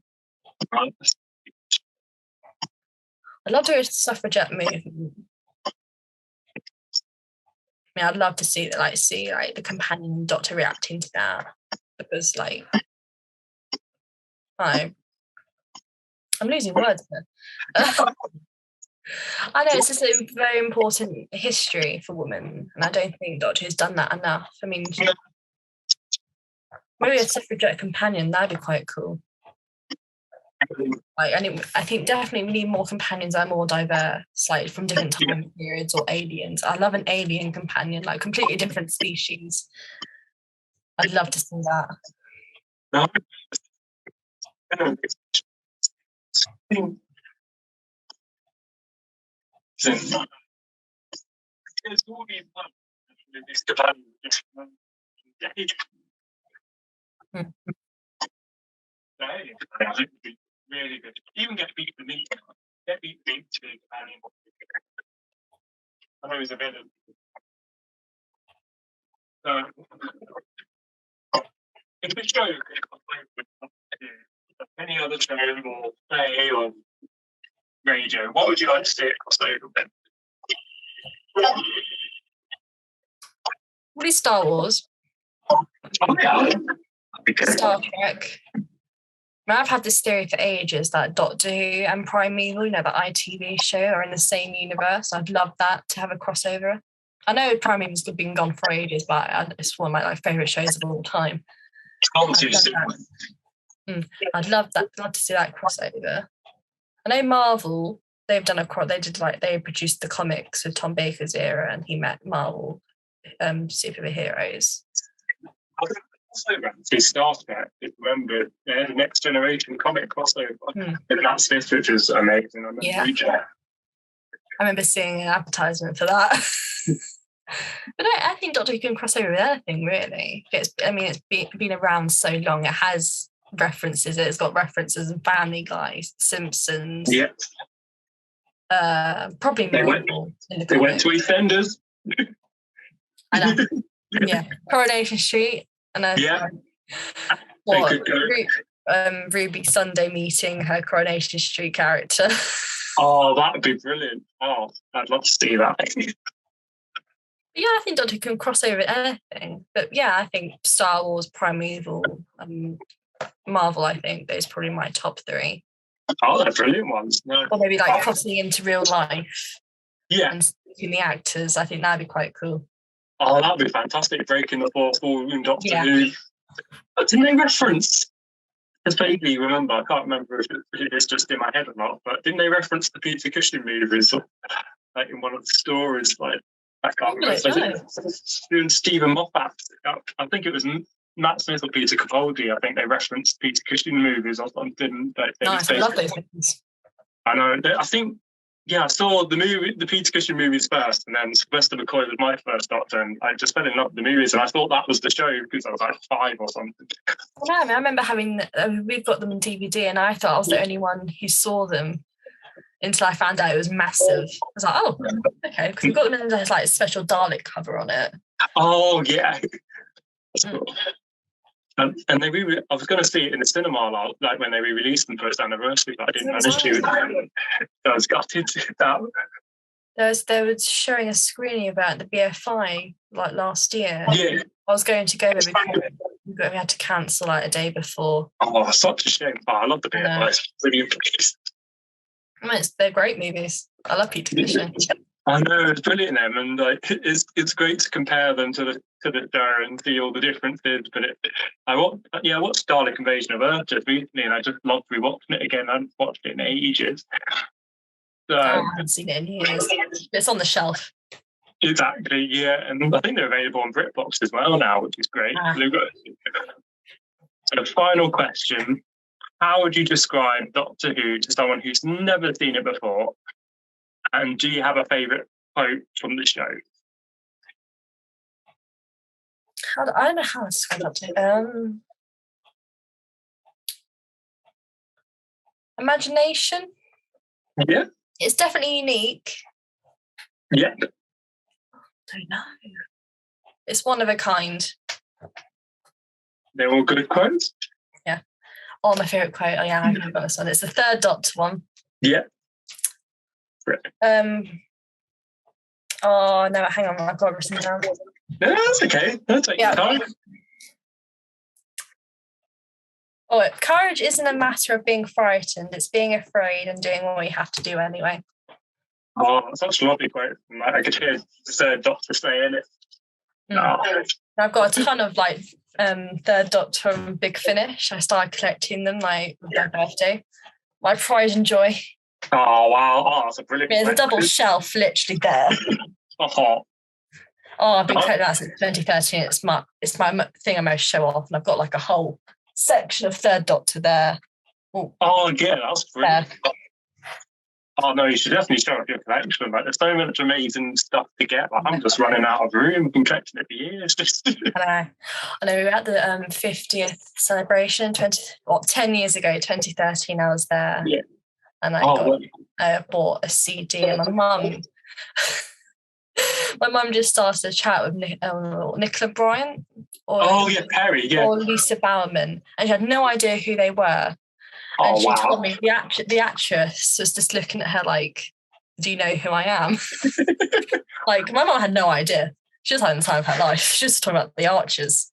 I'd love to do a suffragette movement. I mean, I'd love to see the companion Doctor reacting to that, because like I'm losing words here. I know it's just a very important history for women, and I don't think Doctor Who's done that enough. I mean, maybe a suffragette companion, that'd be quite cool. I think definitely we need more companions that are more diverse, like from different time periods or aliens. I love an alien companion, like completely different species. I'd love to see that. Really good. Even get beat the meat. Get beat to be companion. I know he's a villain. If the show any other show or play or radio, what would you like to see it cross over with? Probably Star Wars. Star Trek. I've had this theory for ages that Doctor Who and Primeval, that ITV show, are in the same universe. I'd love that to have a crossover. I know Primeval's been gone for ages, but it's one of my favourite shows of all time. I'd love that. I'd love to see that crossover. I know Marvel, they produced the comics of Tom Baker's era, and he met Marvel superheroes. Also, the Star Trek, if you remember, they had a Next Generation comic crossover. And that's this, which is amazing. I remember seeing an advertisement for that. But I think Doctor Who can cross over with anything, really. It's been around so long. It has references. It's got references in Family Guy, Simpsons. Yeah. Probably more. They went to EastEnders. I know. Yeah. Coronation Street. And Ruby Sunday meeting her Coronation Street character. Oh, that would be brilliant. Oh, I'd love to see that. Yeah, I think Doctor Who can cross over with anything. But yeah, I think Star Wars, Primeval, Marvel, I think those are probably my top 3. Oh, they're brilliant ones. No. Or maybe like crossing into real life. Yeah. And seeing the actors. I think that'd be quite cool. Oh, that'd be fantastic. Breaking the fourth wall in Doctor Who. But didn't they reference, I vaguely remember, I can't remember if it's just in my head or not, but didn't they reference the Peter Cushing movies like in one of the stories? Like, I can't remember. Doing Stephen Moffat. I think it was Matt Smith or Peter Capaldi. I think they referenced Peter Cushing movies or something. Nice, I love those things. I know. I think, I saw the Peter Cushing movies first, and then Sylvester McCoy was my first Doctor, and I just fell in love with the movies, and I thought that was the show because I was like 5 or something. Yeah, I remember having, we've got them in DVD, and I thought I was the only one who saw them until I found out it was massive. I was like, oh, okay, because we've got them in this like special Dalek cover on it. Oh, yeah. That's cool. And I was going to see it in the cinema, like when they re-released them for its anniversary, but I didn't manage to. I was gutted that. They were showing a screening about the BFI like last year. Yeah. I was going to go, but we had to cancel like a day before. Oh, such a shame. Oh, I love the BFI. It's brilliant. They're great movies. I love Peter Cushing. I know, it's brilliant, them, and like it's great to compare them to the show and see all the differences. But I watched Dalek Invasion of Earth just recently, and I just loved rewatching it again. I haven't watched it in ages. So, I haven't seen it in years. It's on the shelf. Exactly, yeah, and I think they're available on BritBox as well now, which is great. So the final question: how would you describe Doctor Who to someone who's never seen it before? And do you have a favourite quote from the show? I don't know how to describe that. Imagination. Yeah. It's definitely unique. Yeah. I don't know. It's one of a kind. They're all good quotes? Yeah. Oh, my favourite quote. Oh, yeah, I've got this one. It's the third Doctor one. Yeah. Oh no, hang on, I've got everything down. No, that's okay. That's take your time. Oh, courage isn't a matter of being frightened, it's being afraid and doing what you have to do anyway. Oh, that's such a lovely quote. I could hear the Doctor saying it. I've got a ton of like Third Doctor and Big Finish. I started collecting them like with their birthday. My pride and joy. Oh wow! Oh, that's a brilliant. There's a double shelf literally there. I've been collecting that since 2013. It's my thing I most show off, and I've got like a whole section of Third Doctor there. Ooh. Oh yeah, that's brilliant. Oh no, you should definitely show off your collection. Like, there's so much amazing stuff to get. Like, I'm just running out of room. I've been collecting it for years. I know. We were at the 50th celebration 10 years ago, 2013. I was there. Yeah. And I bought a CD, and my mum just started a chat with Nicola Bryant. Perry, yeah. Or Lisa Bowerman. And she had no idea who they were. And she told me the actress was just looking at her like, do you know who I am? Like, my mum had no idea. She was having the time of her life. She was talking about the Archers.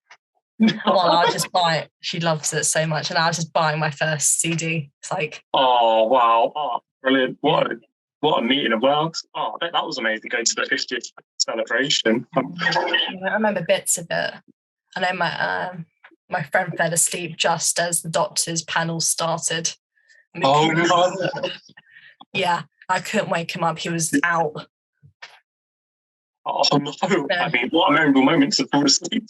I was just buy it. She loves it so much. And I was just buying my first CD. It's like... Oh, wow. Oh, brilliant. What a meeting of worlds. Oh, I bet that was amazing going to the 50th celebration. I remember bits of it. And then my friend fell asleep just as the Doctor's panel started. Oh, no. Yeah, I couldn't wake him up. He was out. Oh no! Yeah. I mean, what a memorable moment to fall asleep.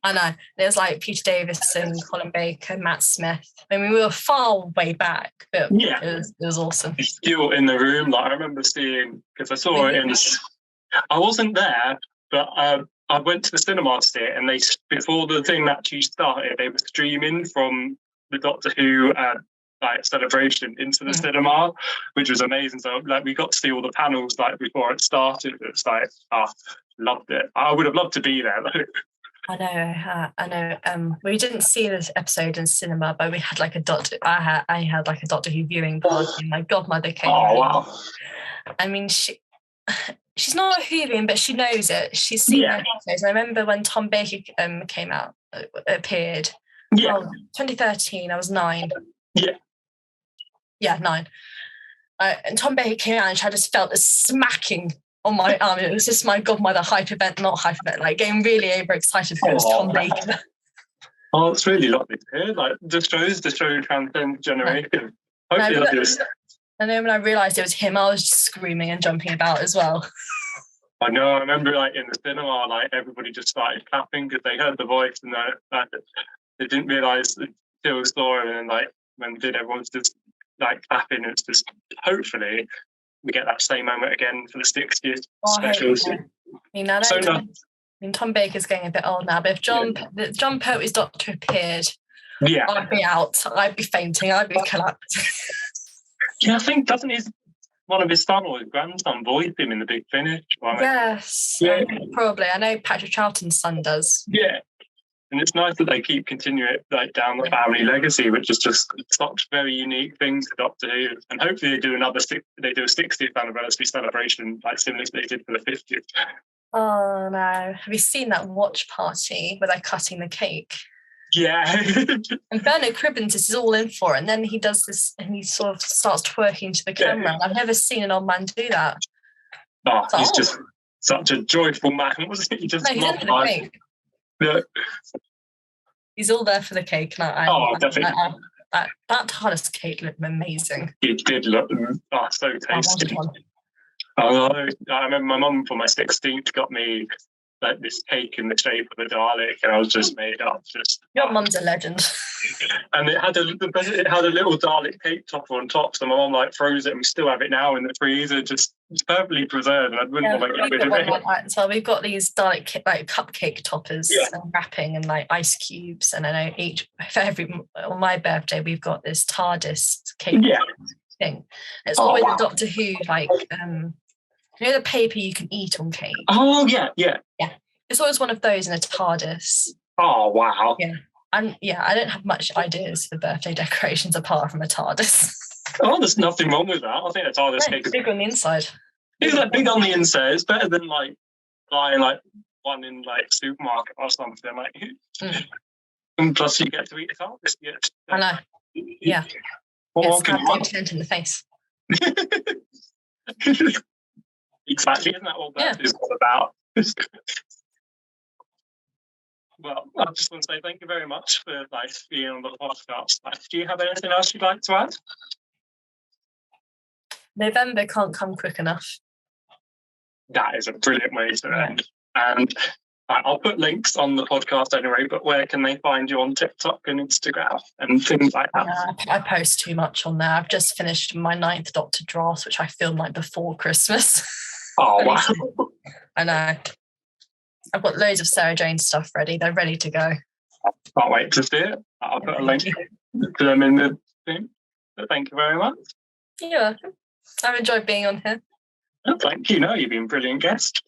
I know. There's like Peter Davison, Colin Baker, Matt Smith. I mean, we were far way back, but Yeah, it was awesome. he's still in the room. Like I remember seeing, because I saw it in. I wasn't there, but I went to the cinema to see it, and they, before the thing actually started, they were streaming from the Doctor Who like celebration into the cinema, which was amazing. So like we got to see all the panels like before it started. It's like, loved it. I would have loved to be there though. I know. We didn't see this episode in cinema, but we had like a Doctor. I had like a Doctor Who viewing party. My godmother came. Oh wow! I mean, she's not a Whovian, but she knows it. She's seen the episodes. I remember when Tom Baker came out, appeared. Yeah. 2013. I was 9. Yeah. Yeah, 9. And Tom Baker came out, and I just felt this smacking on my arm. It was just my godmother like getting really overexcited because it was Tom Baker. Oh, it's really lovely to hear. Like, the show transcends generation. Hopefully, and then when I realised it was him, I was just screaming and jumping about as well. I know. I remember, like in the cinema, like everybody just started clapping because they heard the voice, and they didn't realise until saw it, and like when they did, everyone's just like clapping. It's just hopefully we get that same moment again for the 60th special. I mean, Tom Baker's getting a bit old now, but if John Pertwee's Doctor appeared, I'd be out. I'd be fainting. I'd be collapsed. Yeah, I think doesn't one of his son or his grandson voice him in The Big Finish? Right? Yes, probably. I know Patrick Charlton's son does. Yeah, and it's nice that they keep continuing it like down the family legacy, which is just such very unique things to Doctor Who. And hopefully they do a 60th anniversary celebration, like similar to they did for the 50th. Oh no! Have you seen that watch party where they're cutting the cake? Yeah. And Bernard Cribbins is all in for it, and then he does this, and he sort of starts twerking to the camera. I've never seen an old man do that. Oh, he's just such a joyful man, wasn't he? Just he's in for the cake. Yeah. He's all there for the cake. And definitely. That TARDIS cake looked amazing. It did look so tasty. I remember my mum for my 16th got me like this cake in the shape of a Dalek, and I was just made up. Your mum's a legend. And it had a little Dalek cake topper on top, so my mum like froze it, and we still have it now in the freezer, just perfectly preserved. And I wouldn't want to get rid of it. Like so we've got these Dalek like cupcake toppers and wrapping and like ice cubes, and I know on my birthday we've got this TARDIS cake thing. It's always a Doctor Who like you know the paper you can eat on cake? Oh, yeah. It's always one of those in a TARDIS. Oh, wow. Yeah. And I don't have much ideas for birthday decorations apart from a TARDIS. Oh, there's nothing wrong with that. I think a TARDIS cake is big on the inside. It's like big on the inside. It's better than like buying like one in like supermarket or something. Like, and plus you get to eat the TARDIS. I know. Yeah. What can you want? In the face. Exactly, isn't that what that is all about? Well, I just want to say thank you very much for like being on the podcast. Do you have anything else you'd like to add? November can't come quick enough. That is a brilliant way to end. And I'll put links on the podcast anyway, but where can they find you on TikTok and Instagram and things like that? I post too much on there. I've just finished my 9th Doctor draft, which I filmed like before Christmas. Oh, wow. I know. I've got loads of Sarah Jane stuff ready. They're ready to go. Can't wait to see it. I'll put a link to them in the thing. But thank you very much. You're welcome. I've enjoyed being on here. Oh, thank you. No, you've been a brilliant guest.